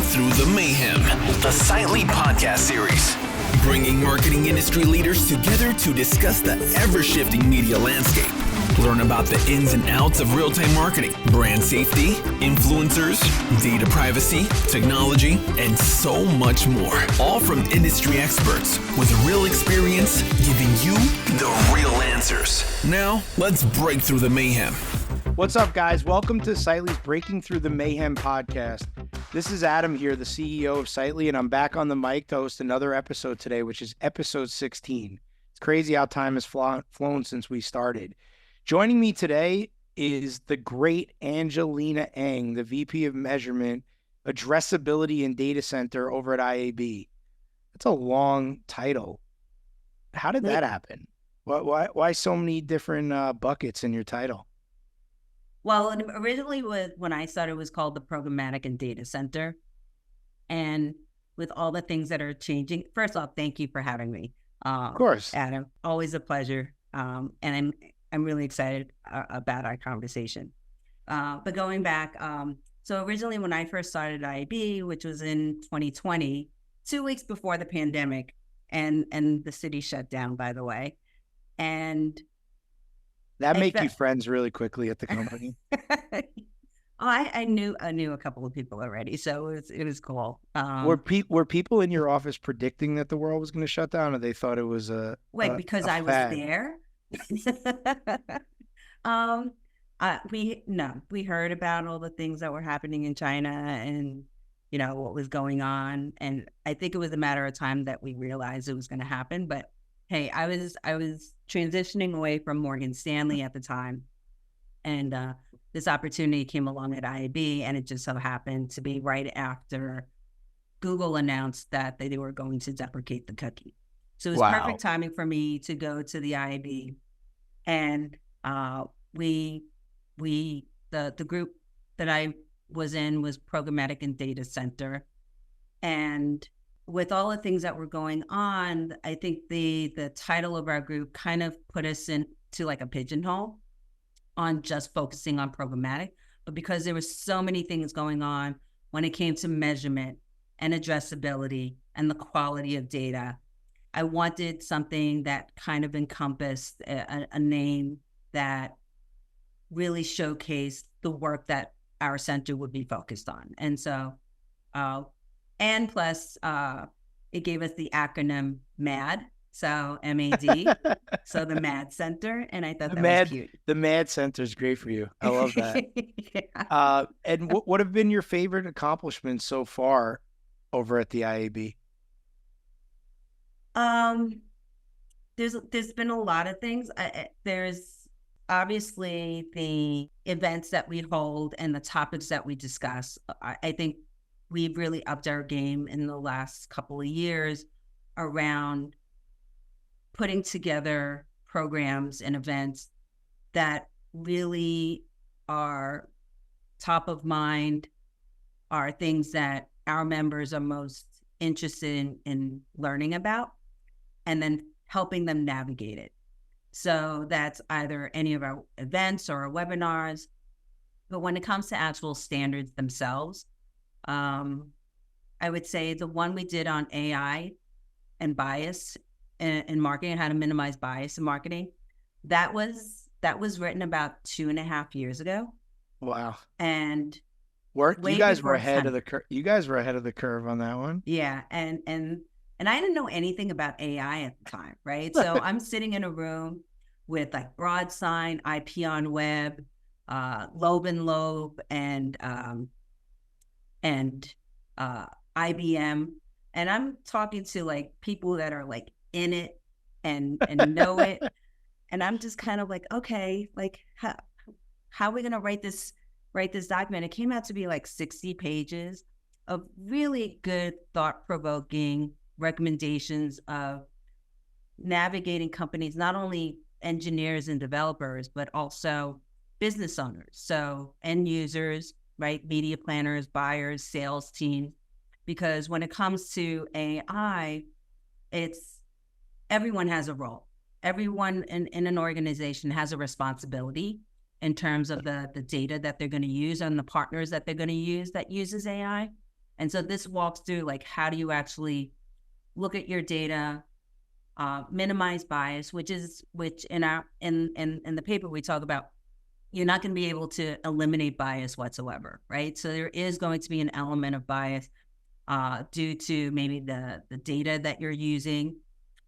Through the Mayhem, the Sightly podcast series, bringing marketing industry leaders together to discuss the ever-shifting media landscape. Learn about the ins and outs of real-time marketing, brand safety, influencers, data privacy, technology, and so much more. All from industry experts with real experience, giving you the real answers. Now, let's break through the mayhem. What's up, guys? Welcome to Sightly's Breaking Through the Mayhem podcast. This is Adam here, the CEO of Sightly, and I'm back on the mic to host another episode today, which is episode 16. It's crazy how time has flown since we started. Joining me today is the great Angelina Eng, the VP of Measurement, Addressability and Data Center over at IAB. That's a long title. How did that happen? Why so many different buckets in your title? Well, originally when I started, it was called the Programmatic and Data Center. And with all the things that are changing, first off, thank you for having me. Of course. Adam, always a pleasure. And I'm really excited about our conversation. But going back, so originally when I first started IAB, which was in 2020, 2 weeks before the pandemic, and the city shut down, by the way. And that make you friends really quickly at the company. I knew a couple of people already, so it was cool. Were people in your office predicting that the world was going to shut down, or they thought it was because I was there? We heard about all the things that were happening in China and what was going on, and I think it was a matter of time that we realized it was going to happen. But hey, I was transitioning away from Morgan Stanley at the time, and this opportunity came along at IAB, and it just so happened to be right after Google announced that they were going to deprecate the cookie. So it was perfect timing for me to go to the IAB, and the group that I was in was Programmatic and Data Center, and with all the things that were going on, I think the title of our group kind of put us into like a pigeonhole on just focusing on programmatic. But because there was so many things going on when it came to measurement and addressability and the quality of data, I wanted something that kind of encompassed a name that really showcased the work that our center would be focused on. And so, and plus, it gave us the acronym MAD, so M-A-D, so the MAD Center, and I thought that was cute. The MAD Center is great for you. I love that. Yeah. And what have been your favorite accomplishments so far over at the IAB? There's been a lot of things. There's obviously the events that we hold and the topics that we discuss. I think we've really upped our game in the last couple of years around putting together programs and events that really are top of mind, are things that our members are most interested in learning about, and then helping them navigate it. So that's either any of our events or our webinars. But when it comes to actual standards themselves, I would say the one we did on AI and bias in marketing, how to minimize bias in marketing, that was written about 2.5 years ago. Wow. And you guys were ahead of the curve. You guys were ahead of the curve on that one. Yeah. And I didn't know anything about AI at the time, right? So I'm sitting in a room with like Broadsign, IP on Web, Loeb and Loeb, and IBM, and I'm talking to like people that are like in it and know it, and I'm just kind of like, okay, like how are we gonna write this document? It came out to be like 60 pages of really good, thought-provoking recommendations of navigating companies, not only engineers and developers, but also business owners, so end users, right? Media planners, buyers, sales teams, because when it comes to AI, everyone has a role. Everyone in an organization has a responsibility in terms of the data that they're going to use and the partners that they're going to use that uses AI. And so this walks through like, how do you actually look at your data, minimize bias, which in the paper we talk about, you're not going to be able to eliminate bias whatsoever, right? So there is going to be an element of bias due to maybe the data that you're using,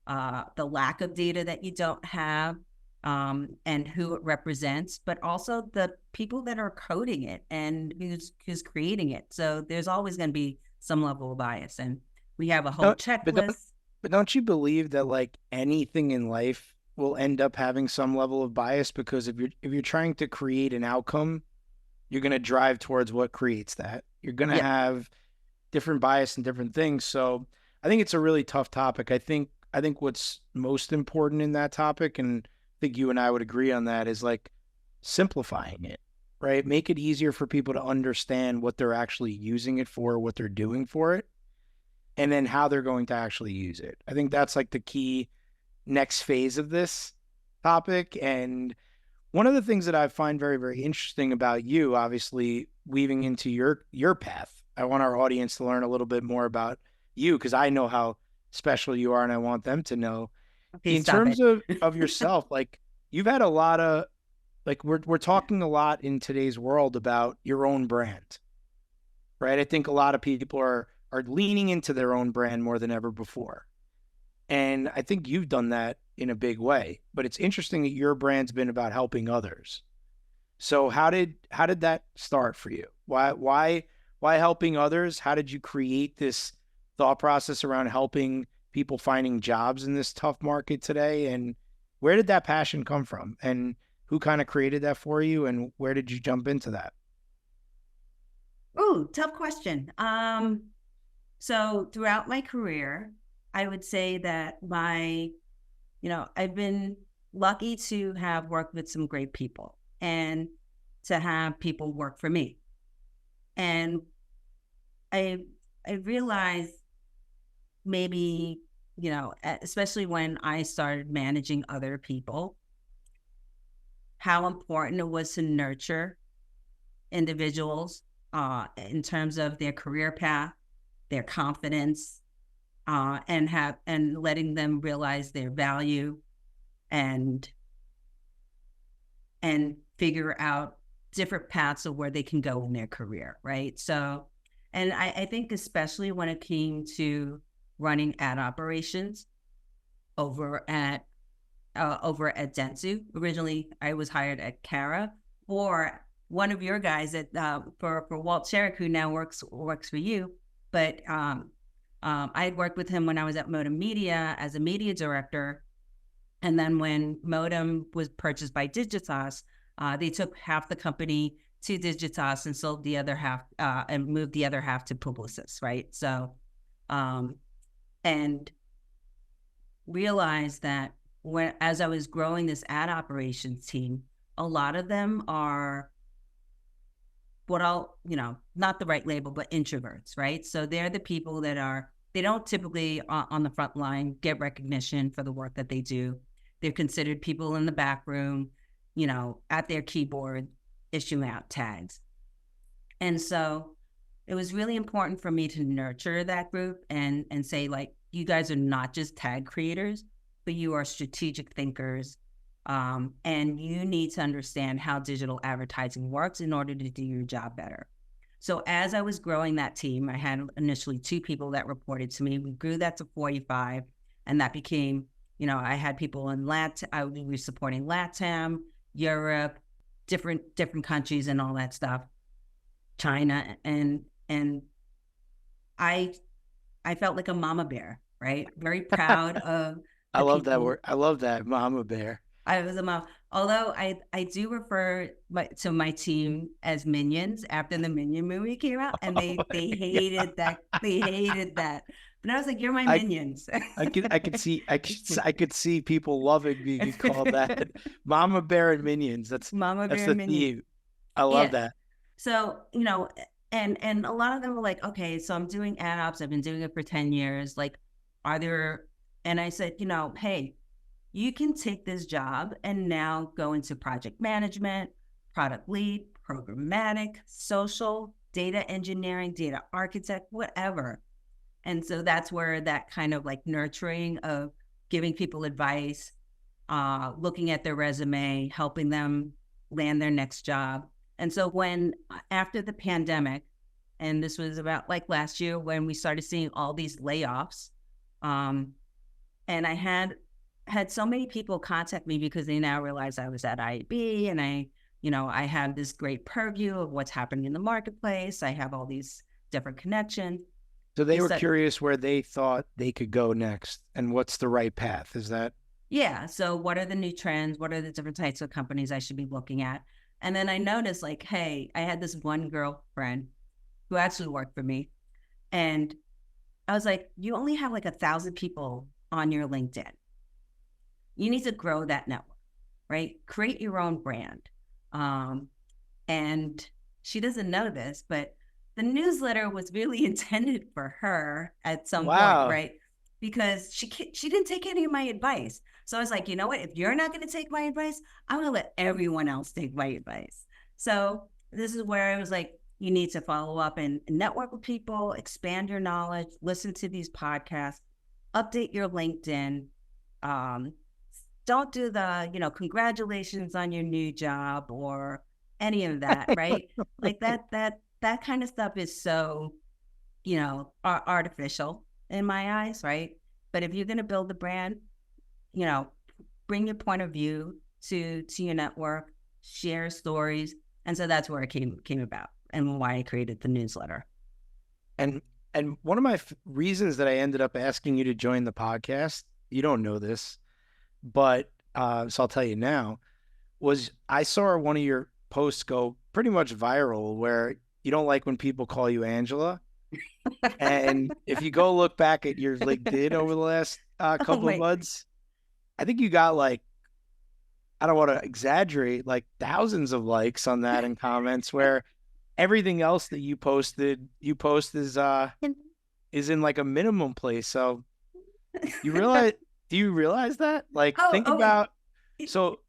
the lack of data that you don't have, and who it represents, but also the people that are coding it and who's creating it. So there's always going to be some level of bias, and we have a whole checklist. But don't you believe that like anything in life will end up having some level of bias? Because if you're trying to create an outcome, you're going to drive towards what creates that. You're going to have different bias and different things. So I think it's a really tough topic. I think what's most important in that topic, and I think you and I would agree on that, is like simplifying it, right? Make it easier for people to understand what they're actually using it for, what they're doing for it, and then how they're going to actually use it. I think that's like the key next phase of this topic. And one of the things that I find very, very interesting about you, obviously weaving into your path, I want our audience to learn a little bit more about you, because I know how special you are and I want them to know. Okay, in terms of yourself, like you've had a lot of, like we're talking a lot in today's world about your own brand, right? I think a lot of people are leaning into their own brand more than ever before. And I think you've done that in a big way, but it's interesting that your brand's been about helping others. So how did that start for you? Why helping others? How did you create this thought process around helping people finding jobs in this tough market today? And where did that passion come from? And who kind of created that for you? And where did you jump into that? Oh, tough question. So throughout my career, I would say that I've been lucky to have worked with some great people and to have people work for me. And I realized maybe, especially when I started managing other people, how important it was to nurture individuals in terms of their career path, their confidence, and letting them realize their value and figure out different paths of where they can go in their career, right? So, and I think especially when it came to running ad operations over at Dentsu. Originally, I was hired at Cara, or one of your guys at for Walt Sherrick, who now works for you. But I had worked with him when I was at Modem Media as a media director. And then when Modem was purchased by Digitas, they took half the company to Digitas and sold the other half and moved the other half to Publicis, right? So, and realized that as I was growing this ad operations team, a lot of them are what not the right label, but introverts, right? So they're the people that they don't typically on the front line get recognition for the work that they do. They're considered people in the back room, at their keyboard, issuing out tags. And so it was really important for me to nurture that group and say, like, you guys are not just tag creators, but you are strategic thinkers. And you need to understand how digital advertising works in order to do your job better. So as I was growing that team, I had initially 2 people that reported to me. We grew that to 45, and that became, I had people in I was supporting LATAM, Europe, different countries and all that stuff, China, and I felt like a mama bear, right? Very proud of. I love that word. I love that, mama bear. I was a mom. Although I do refer to my team as minions after the Minion movie came out, and they hated that. They hated that. But I was like, "You're my minions." I could see people loving being called that. Mama bear and minions. That's Mama bear the and minions. theme. I love that. So and a lot of them were like, "Okay, so I'm doing ad ops. I've been doing it for 10 years. Like, are there?" And I said, hey, you can take this job and now go into project management, product lead, programmatic, social, data engineering, data architect, whatever. And so that's where that kind of like nurturing of giving people advice, looking at their resume, helping them land their next job. And so after the pandemic, and this was about like last year when we started seeing all these layoffs, and I had so many people contact me because they now realize I was at IAB and I have this great purview of what's happening in the marketplace. I have all these different connections. So they were curious where they thought they could go next and what's the right path. Is that? Yeah. So what are the new trends? What are the different types of companies I should be looking at? And then I noticed like, hey, I had this one girlfriend who actually worked for me. And I was like, you only have like 1,000 people on your LinkedIn. You need to grow that network, right? Create your own brand. And she doesn't know this, but the newsletter was really intended for her at some point, right? Because she didn't take any of my advice. So I was like, you know what? If you're not going to take my advice, I'm going to let everyone else take my advice. So this is where I was like, you need to follow up and network with people, expand your knowledge, listen to these podcasts, update your LinkedIn. Don't do the, congratulations on your new job or any of that, right? Like that kind of stuff is so, artificial in my eyes, right? But if you're going to build a brand, bring your point of view to your network, share stories. And so that's where it came about and why I created the newsletter. And one of my reasons that I ended up asking you to join the podcast, you don't know this, but so I'll tell you now, was I saw one of your posts go pretty much viral where you don't like when people call you Angela. And if you go look back at your LinkedIn over the last couple of months, I think you got like, I don't want to exaggerate, like thousands of likes on that and comments where everything else that you post is in like a minimum place. So do you realize that? Like think about, so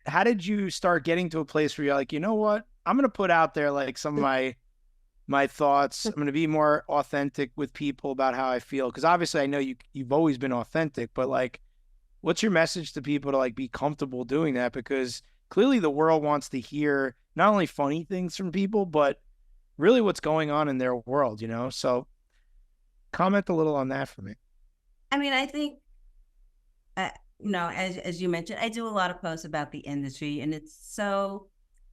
how did you start getting to a place where you're like, you know what, I'm going to put out there like some of my thoughts. I'm going to be more authentic with people about how I feel. Cause obviously I know you've always been authentic, but like, what's your message to people to like be comfortable doing that? Because clearly the world wants to hear not only funny things from people, but really what's going on in their world, So comment a little on that for me. I mean, I think, as you mentioned, I do a lot of posts about the industry and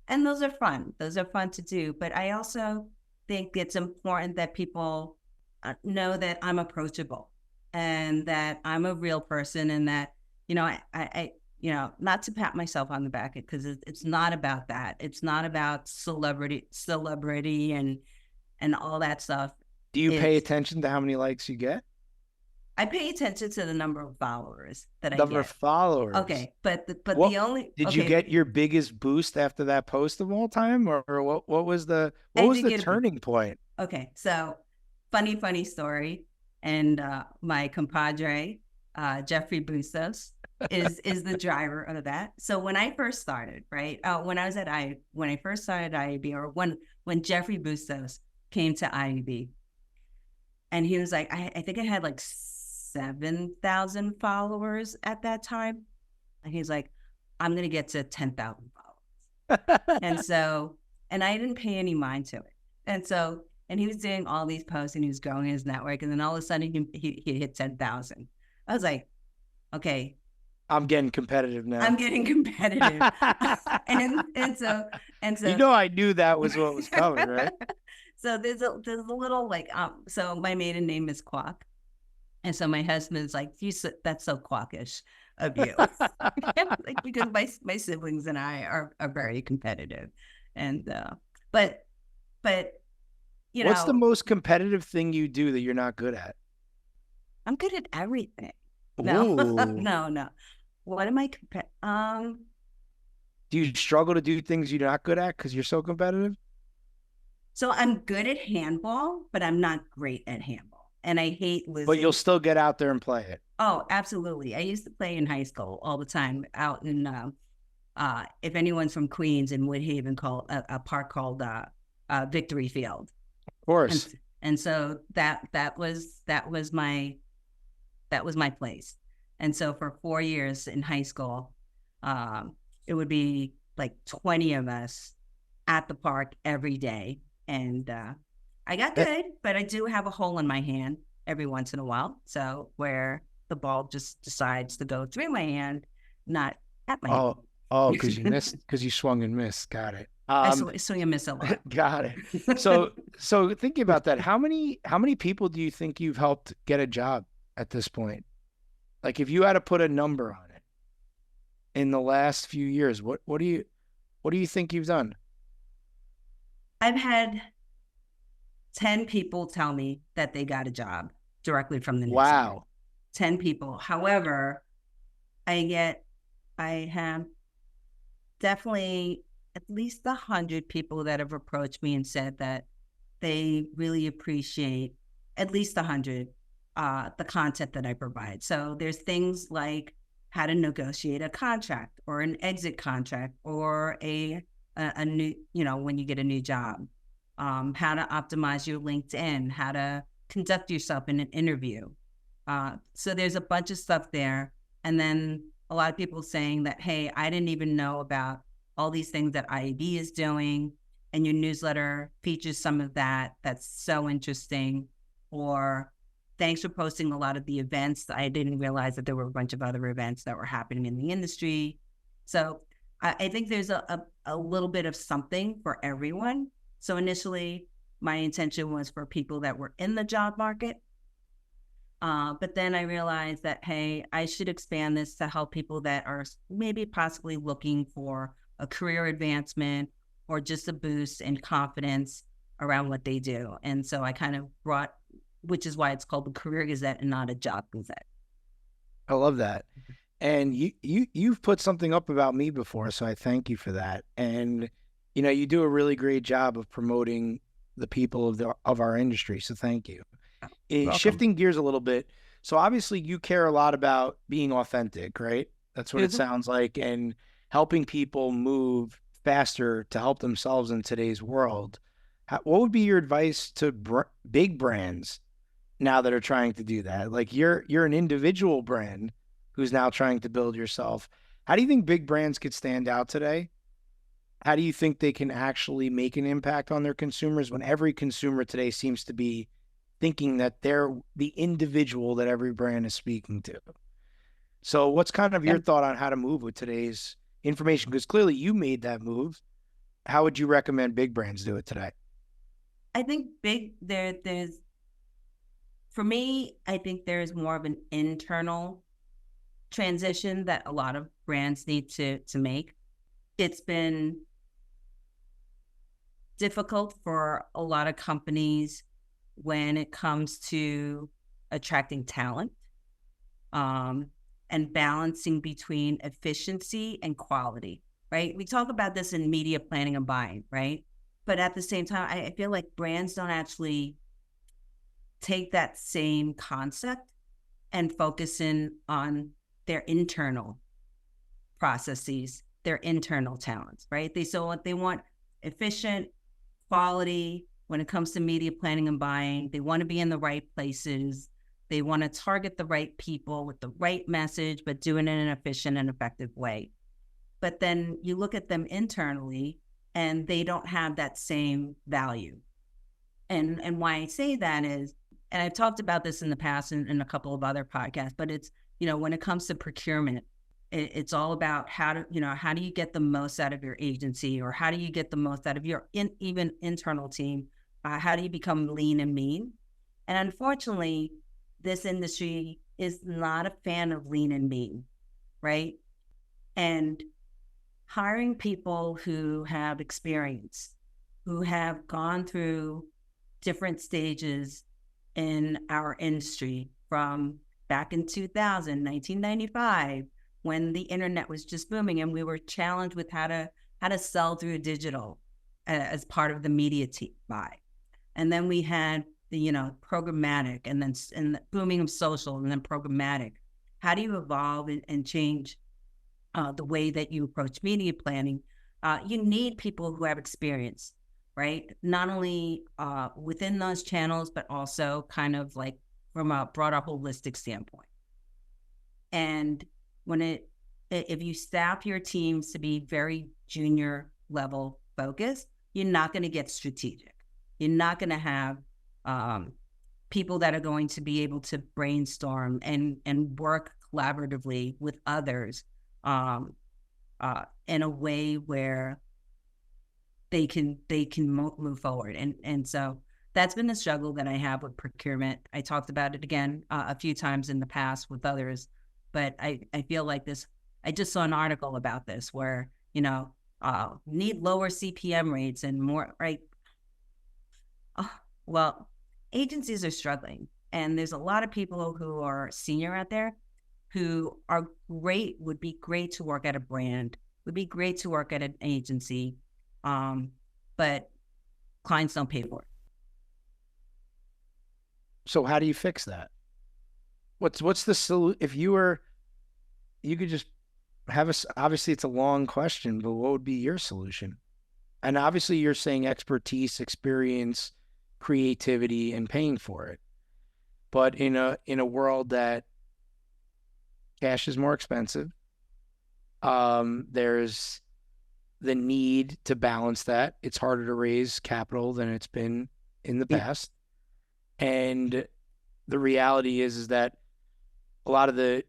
and those are fun. Those are fun to do. But I also think it's important that people know that I'm approachable and that I'm a real person and that, I not to pat myself on the back because it's not about that. It's not about celebrity and all that stuff. Do you pay attention to how many likes you get? I pay attention to the number of followers that I get. Number of followers. Okay, but the only did you get your biggest boost after that post of all time, or what was the turning point? Okay, so funny story, and my compadre Jeffrey Bustos is the driver of that. So when I first started, right, when I first started IAB, or when Jeffrey Bustos came to IAB, and he was like, I think I had like 7,000 followers at that time. And he's like, I'm going to get to 10,000 followers. and I didn't pay any mind to it. And he was doing all these posts and he was growing his network. And then all of a sudden he hit 10,000. I was like, okay. I'm getting competitive now. I'm getting competitive. and so, I knew that was what was coming, right? So there's a little like, so my maiden name is Kwok. And so my husband's like, that's so quawkish of you. Like, because my siblings and I are very competitive. And, but what's the most competitive thing you do that you're not good at? I'm good at everything. No, no. What am I do you struggle to do things you're not good at because you're so competitive? So I'm good at handball, but I'm not great at handball. And I hate losing. But you'll still get out there and play it. Oh, absolutely. I used to play in high school all the time out in, if anyone's from Queens, in Woodhaven, called a park called victory field. Of course. And so that was my place. And so for 4 years in high school, it would be like 20 of us at the park every day. And I got good, but I do have a hole in my hand every once in a while. So where the ball just decides to go through my hand, not at my hand. Oh, because you missed, because you swung and missed. Got it. I swing and miss a lot. Got it. So thinking about that, how many people do you think you've helped get a job at this point? Like if you had to put a number on it in the last few years, what do you think you've done? I've had 10 people tell me that they got a job directly from the newsletter. Wow. 10 people. However, I have definitely at least 100 people that have approached me and said that they really appreciate, at least 100, the content that I provide. So there's things like how to negotiate a contract or an exit contract or a new, when you get a new job, how to optimize your LinkedIn, how to conduct yourself in an interview. So there's a bunch of stuff there. And then a lot of people saying that, hey, I didn't even know about all these things that IAB is doing, and your newsletter features some of that. That's so interesting. Or thanks for posting a lot of the events. I didn't realize that there were a bunch of other events that were happening in the industry. So I think there's a little bit of something for everyone. So initially, my intention was for people that were in the job market. But then I realized that, hey, I should expand this to help people that are maybe possibly looking for a career advancement or just a boost in confidence around what they do. And so I kind of brought, which is why it's called the Career Gazette and not a Job Gazette. I love that. And you've put something up about me before, so I thank you for that. And you do a really great job of promoting the people of our industry, so thank you. Shifting gears a little bit, so obviously you care a lot about being authentic, right? That's what it sounds like, and helping people move faster to help themselves in today's world. What would be your advice to big brands now that are trying to do that? Like you're an individual brand who's now trying to build yourself. How do you think big brands could stand out today? How do you think they can actually make an impact on their consumers when every consumer today seems to be thinking that they're the individual that every brand is speaking to? So what's kind of your thought on how to move with today's information? Because clearly you made that move. How would you recommend big brands do it today? I think for me, I think there's more of an internal transition that a lot of brands need to make. It's been difficult for a lot of companies when it comes to attracting talent, and balancing between efficiency and quality, right? We talk about this in media planning and buying, right? But at the same time, I feel like brands don't actually take that same concept and focus in on their internal processes, their internal talents, right? They want efficient quality when it comes to media planning and buying. They want to be in the right places. They want to target the right people with the right message, but do it in an efficient and effective way. But then you look at them internally and they don't have that same value. And why I say that is, and I've talked about this in the past in a couple of other podcasts, but it's, when it comes to procurement, it's all about how do you get the most out of your agency, or how do you get the most out of your even internal team? How do you become lean and mean? And unfortunately, this industry is not a fan of lean and mean, right? And hiring people who have experience, who have gone through different stages in our industry, from back in 1995, when the internet was just booming and we were challenged with how to sell through digital as part of the media buy. And then we had the, programmatic, and then the booming of social, and then programmatic. How do you evolve and change the way that you approach media planning? You need people who have experience, right? Not only within those channels, but also kind of like from a broader holistic standpoint. And if you staff your teams to be very junior level focused, you're not going to get strategic. You're not going to have people that are going to be able to brainstorm and work collaboratively with others in a way where they can move forward. And so that's been the struggle that I have with procurement. I talked about it again a few times in the past with others, but I feel like this. I just saw an article about this where, need lower CPM rates and more, right? Well, agencies are struggling, and there's a lot of people who are senior out there who are great, would be great to work at a brand, would be great to work at an agency, but clients don't pay for it. So how do you fix that? What's the solution? If you could just have us, obviously it's a long question, but what would be your solution? And obviously you're saying expertise, experience, creativity, and paying for it. But in a world that cash is more expensive, there's the need to balance that. It's harder to raise capital than it's been in the past. And the reality is that a lot of the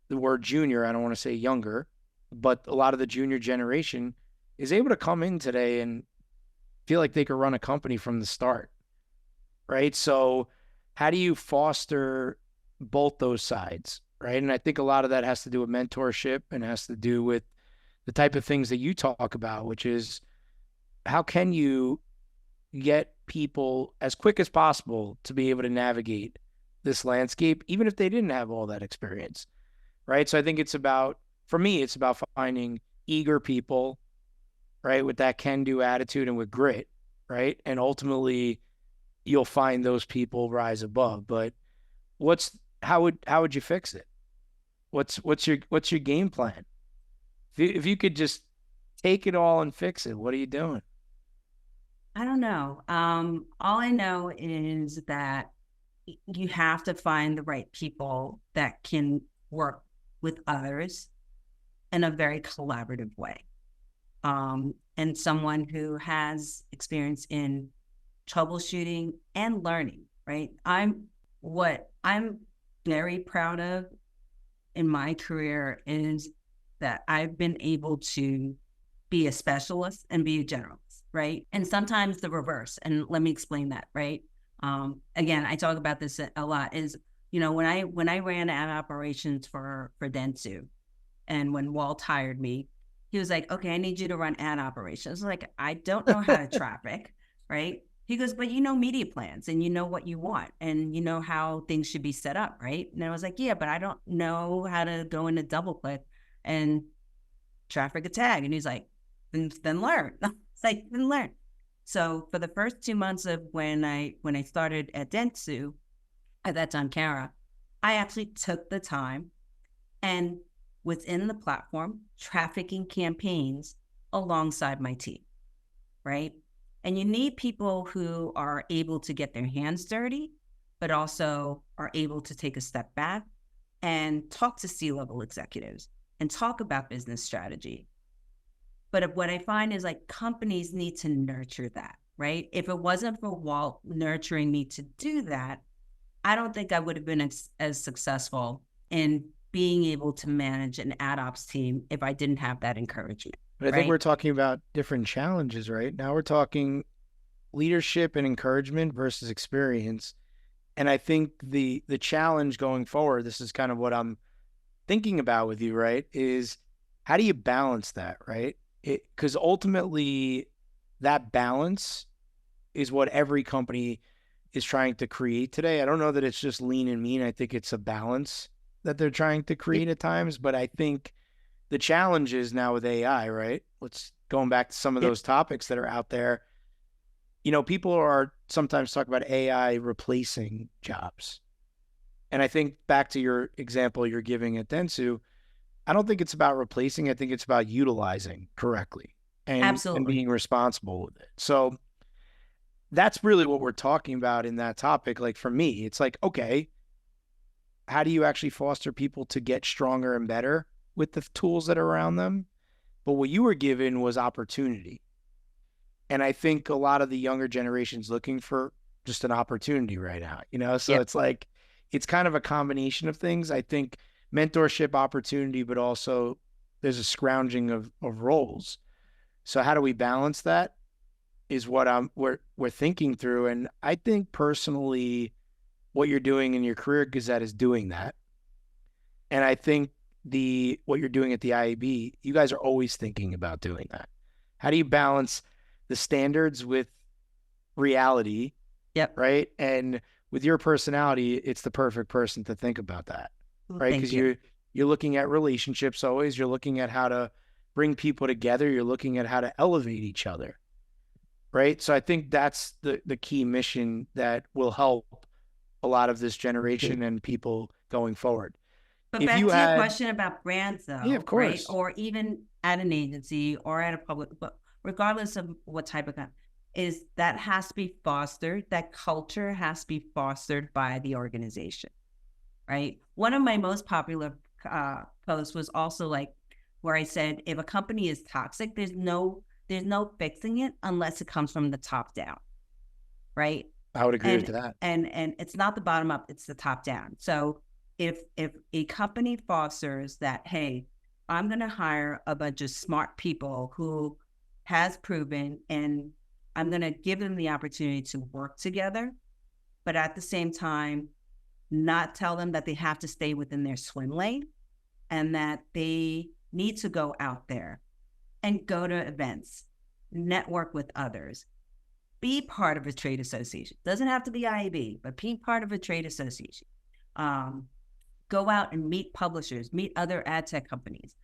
word junior, I don't want to say younger, but a lot of the junior generation is able to come in today and feel like they could run a company from the start, right? So how do you foster both those sides, right? And I think a lot of that has to do with mentorship and has to do with the type of things that you talk about, which is how can you get people as quick as possible to be able to navigate this landscape, even if they didn't have all that experience, right? So I think for me, it's about finding eager people, right, with that can-do attitude and with grit, right? And ultimately, you'll find those people rise above. But how would you fix it? What's your game plan? If you could just take it all and fix it, what are you doing? I don't know. All I know is that you have to find the right people that can work with others in a very collaborative way. And someone who has experience in troubleshooting and learning, right? What I'm very proud of in my career is that I've been able to be a specialist and be a generalist, right? And sometimes the reverse. And let me explain that, right? Again, I talk about this a lot is, when I ran ad operations for Dentsu, and when Walt hired me, he was like, okay, I need you to run ad operations. I was like, I don't know how to traffic, right? He goes, but you know media plans and you know what you want and you know how things should be set up, right? And I was like, yeah, but I don't know how to go into DoubleClick and traffic a tag. And he's like, then learn. It's like, then learn. So for the first 2 months of when I started at Dentsu, at that time, Kara, I actually took the time and within the platform, trafficking campaigns alongside my team, right? And you need people who are able to get their hands dirty, but also are able to take a step back and talk to C-level executives and talk about business strategy. But what I find is like companies need to nurture that, right? If it wasn't for Walt nurturing me to do that, I don't think I would have been as successful in being able to manage an ad ops team if I didn't have that encouragement. But I think we're talking about different challenges, right? Now we're talking leadership and encouragement versus experience. And I think the challenge going forward, this is kind of what I'm thinking about with you, right? Is how do you balance that, right? Because ultimately that balance is what every company is trying to create today. I don't know that it's just lean and mean. I think it's a balance that they're trying to create at times. But I think the challenge is now with AI, right? Going back to some of those topics that are out there. People are sometimes talking about AI replacing jobs. And I think back to your example you're giving at Dentsu, I don't think it's about replacing. I think it's about utilizing correctly and being responsible with it. So that's really what we're talking about in that topic. Like for me, it's like, okay, how do you actually foster people to get stronger and better with the tools that are around them? But what you were given was opportunity. And I think a lot of the younger generation's looking for just an opportunity right now, you know? So Yep. it's like, it's kind of a combination of things. I think mentorship, opportunity, but also there's a scrounging of roles. So how do we balance that is what we're thinking through. And I think personally, what you're doing in your career Gazette is doing that. And I think what you're doing at the IAB, you guys are always thinking about doing that. How do you balance the standards with reality? Yep. Right. And with your personality, it's the perfect person to think about that. Well, Right. thank Because you. you're looking at relationships always. You're looking at how to bring people together. You're looking at how to elevate each other. Right. So I think that's the key mission that will help a lot of this generation and people going forward. But If back you to your had, question about brands, yeah, of though, right? course. Or even at an agency or at a public, but regardless of what type of is that has to be fostered. That culture has to be fostered by the organization, right? One of my most popular posts was also like where I said, if a company is toxic, there's no fixing it unless it comes from the top down, right? I would agree with that. And it's not the bottom up, it's the top down. So if a company fosters that, hey, I'm going to hire a bunch of smart people who has proven, and I'm going to give them the opportunity to work together, but at the same time, not tell them that they have to stay within their swim lane and that they need to go out there and go to events, network with others, be part of a trade association. Doesn't have to be IAB, but be part of a trade association. Go out and meet publishers, meet other ad tech companies.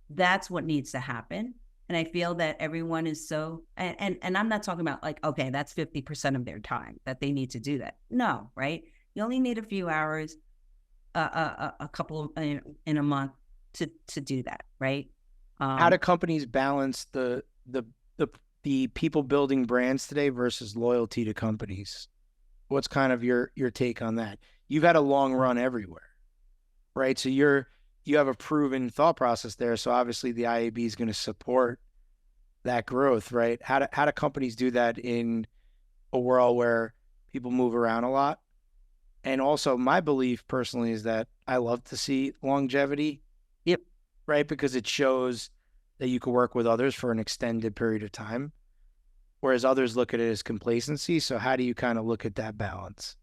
That's what needs to happen. And I feel that everyone is so, and I'm not talking about like, okay, that's 50% of their time that they need to do that. No, right? You only need a few hours, a couple in a month to do that, right? How do companies balance the people building brands today versus loyalty to companies? What's kind of your take on that? You've had a long run everywhere, right? So you have a proven thought process there. So obviously the IAB is going to support that growth, right? How do companies do that in a world where people move around a lot? And also my belief personally is that I love to see longevity. Yep. Right? Because it shows that you can work with others for an extended period of time, whereas others look at it as complacency. So how do you kind of look at that balance?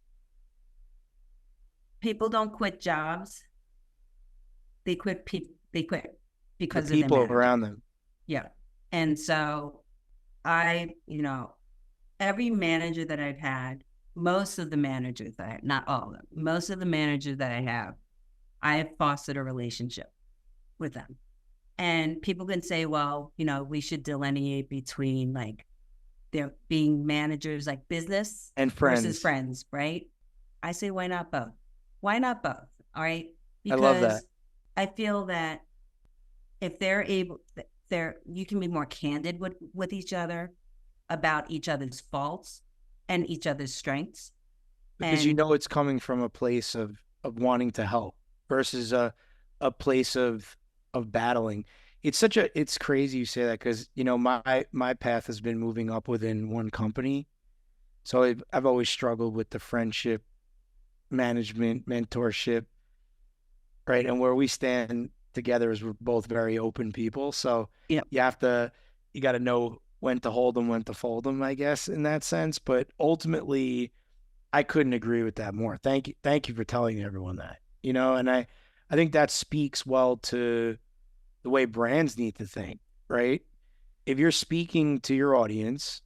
People don't quit jobs. They quit because the people of their around them. Yeah. And so every manager that I've had, most of the managers that I have, not all of them, most of the managers that I have fostered a relationship with them. And people can say, well, we should delineate between like there being managers like business and friends versus friends, right? I say, why not both? Why not both? All right. Because I love that. I feel that if they're able, you can be more candid with each other about each other's faults and each other's strengths. Because it's coming from a place of wanting to help versus a place of battling. It's crazy you say that because, my path has been moving up within one company. So I've always struggled with the friendship, management, mentorship, right? And where we stand together is we're both very open people. So yeah, you got to know when to hold them, when to fold them, I guess, in that sense. But ultimately, I couldn't agree with that more. Thank you for telling everyone that, and I think that speaks well to the way brands need to think, right? If you're speaking to your audience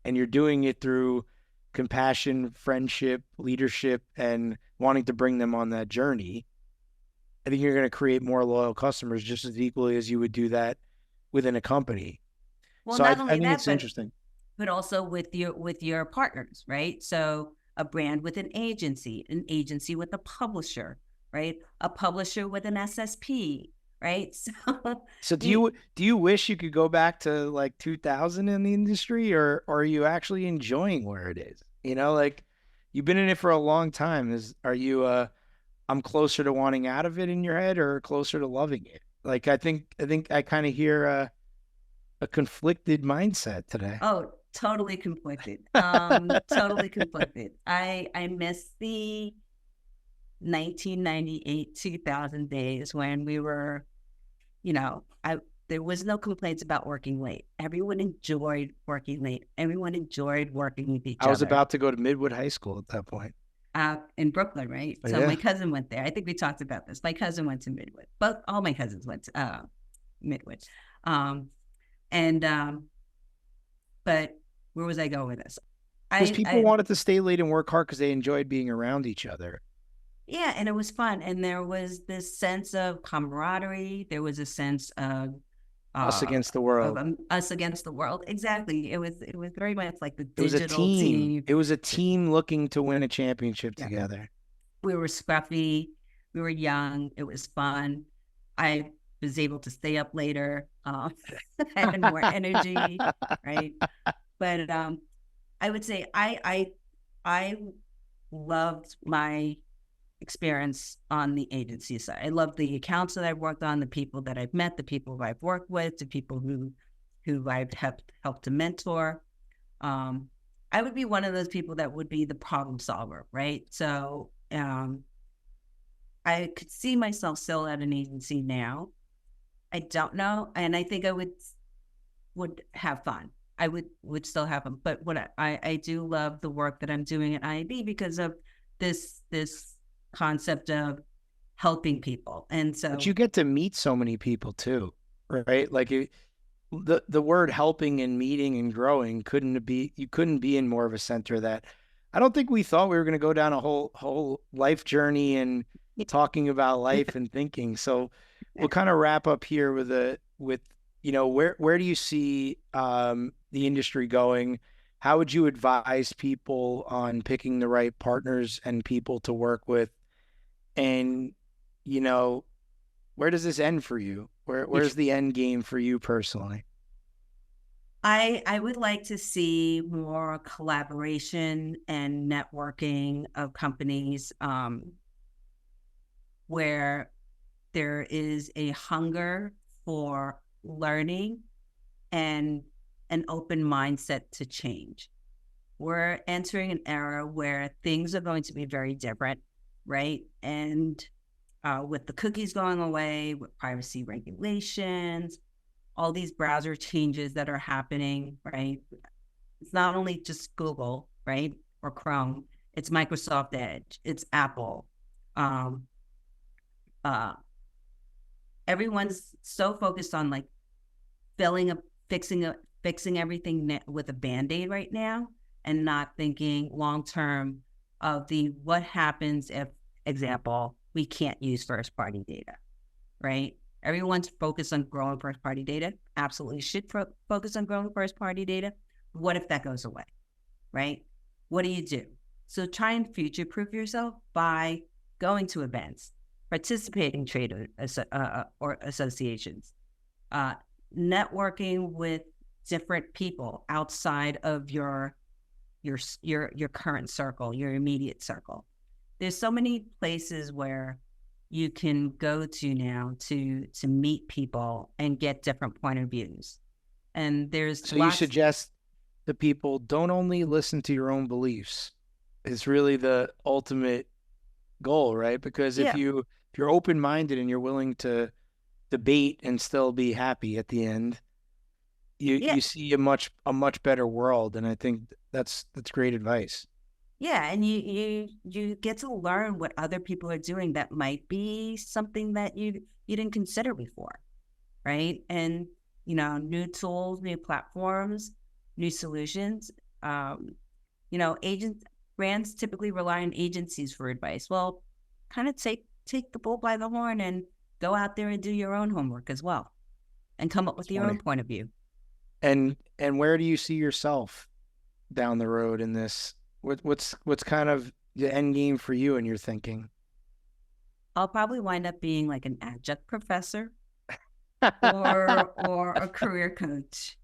and you're doing it through compassion, friendship, leadership, and wanting to bring them on that journey, I think you're going to create more loyal customers just as equally as you would do that within a company. Well, so not I only think that, it's interesting. But also with your partners, right? So a brand with an agency with a publisher, right? A publisher with an SSP, right? So do you wish you could go back to like 2000 in the industry, or are you actually enjoying where it is? Like you've been in it for a long time. Are you I'm closer to wanting out of it in your head, or closer to loving it? Like I kind of hear a conflicted mindset today. Oh, totally conflicted. Totally conflicted. I miss the 1998, 2000 days when we were, there was no complaints about working late. Everyone enjoyed working late. Everyone enjoyed working with each I was other. about to go to Midwood High School at that point. In Brooklyn, right? So Yeah. my cousin went there. I think we talked about this. My cousin went to Midwood. All my cousins went to Midwood. But where was I going with this? Because people wanted to stay late and work hard because they enjoyed being around each other. Yeah, and it was fun. And there was this sense of camaraderie. There was a sense of us against the world. Us against the world. Exactly. It was very much like the digital it was a team. team. It was a team looking to win a championship together. We were scruffy. We were young. It was fun. I was able to stay up later. I had more energy, right? But I would say I loved my experience on the agency side. I love the accounts that I've worked on, the people that I've met, the people I've worked with, the people who I've helped to mentor. I would be one of those people that would be the problem solver, right? So I could see myself still at an agency now. I don't know, and I think I would have fun. I would still have them, but what I do love the work that I'm doing at IAB because of this concept of helping people. And so, but you get to meet so many people too, right? Like the word helping and meeting and growing you couldn't be in more of a center that I don't think we thought we were going to go down a whole life journey and talking about life and thinking. So we'll kind of wrap up here with where do you see the industry going? How would you advise people on picking the right partners and people to work with? And, where does this end for you? Where's the end game for you personally? I would like to see more collaboration and networking of companies where there is a hunger for learning and an open mindset to change. We're entering an era where things are going to be very different, right? And with the cookies going away, with privacy regulations, all these browser changes that are happening, right? It's not only just Google, right? Or Chrome, it's Microsoft Edge, it's Apple. Everyone's so focused on like fixing everything with a Band-Aid right now, and not thinking long-term of what happens if, example, we can't use first-party data, right? Everyone's focused on growing first-party data. Absolutely should focus on growing first-party data. What if that goes away, right? What do you do? So try and future-proof yourself by going to events, participating in trade or associations, networking with different people outside of your current circle, your immediate circle. There's so many places where you can go to now to meet people and get different point of views. And there's you suggest the people don't only listen to your own beliefs. It's really the ultimate goal, right? Because if you're open-minded and you're willing to debate and still be happy at the end, you see a much better world. And I think that's great advice. Yeah, and you get to learn what other people are doing that might be something that you didn't consider before, right? And new tools, new platforms, new solutions. Brands typically rely on agencies for advice. Well, kind of take the bull by the horn and go out there and do your own homework as well, and come up with your own point of view. And where do you see yourself down the road in this? What's kind of the end game for you in your thinking? I'll probably wind up being like an adjunct professor or a career coach.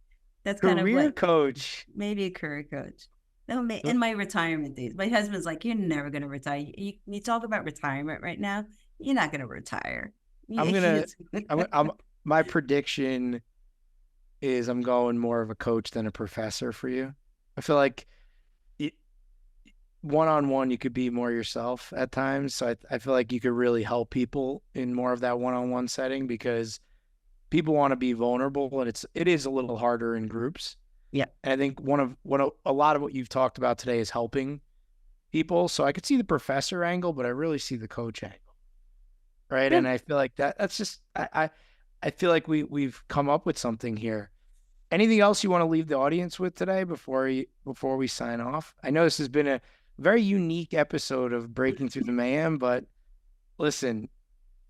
That's kind of Career like coach. maybe a career coach. No, in my retirement days, my husband's like, "You're never gonna retire. You talk about retirement right now. You're not gonna retire." My prediction is I'm going more of a coach than a professor for you. I feel like one-on-one, you could be more yourself at times. So I feel like you could really help people in more of that one-on-one setting because people want to be vulnerable, and it is a little harder in groups. Yeah. And I think a lot of what you've talked about today is helping people. So I could see the professor angle, but I really see the coach angle. Right. Yeah. And I feel like that's just, I feel like we've come up with something here. Anything else you want to leave the audience with today before we sign off? I know this has been a very unique episode of Breaking Through the Mayhem, but listen,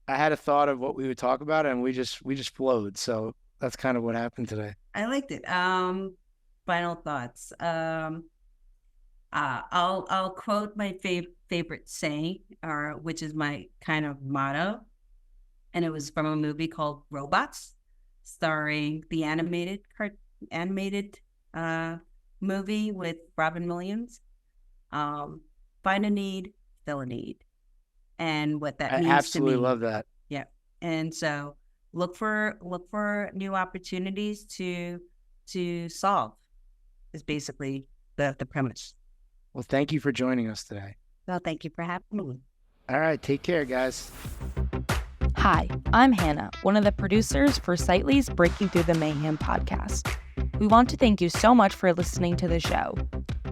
I had a thought of what we would talk about and we just flowed. So that's kind of what happened today. I liked it. Final thoughts. I'll quote my favorite saying, which is my kind of motto, and it was from a movie called Robots, starring the animated movie with Robin Williams. Find a need, fill a need, and what that means to me. I absolutely love that. Yeah, and so look for new opportunities to solve. Is basically the premise. Well, thank you for joining us today. Well, thank you for having me. All right, take care, guys. Hi, I'm Hannah, one of the producers for Sitely's Breaking Through the Mayhem podcast. We want to thank you so much for listening to the show.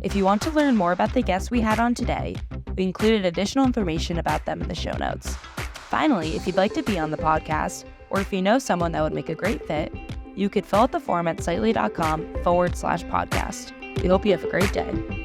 If you want to learn more about the guests we had on today, we included additional information about them in the show notes. Finally, if you'd like to be on the podcast, or if you know someone that would make a great fit, you could fill out the form at sitely.com/podcast. We hope you have a great day.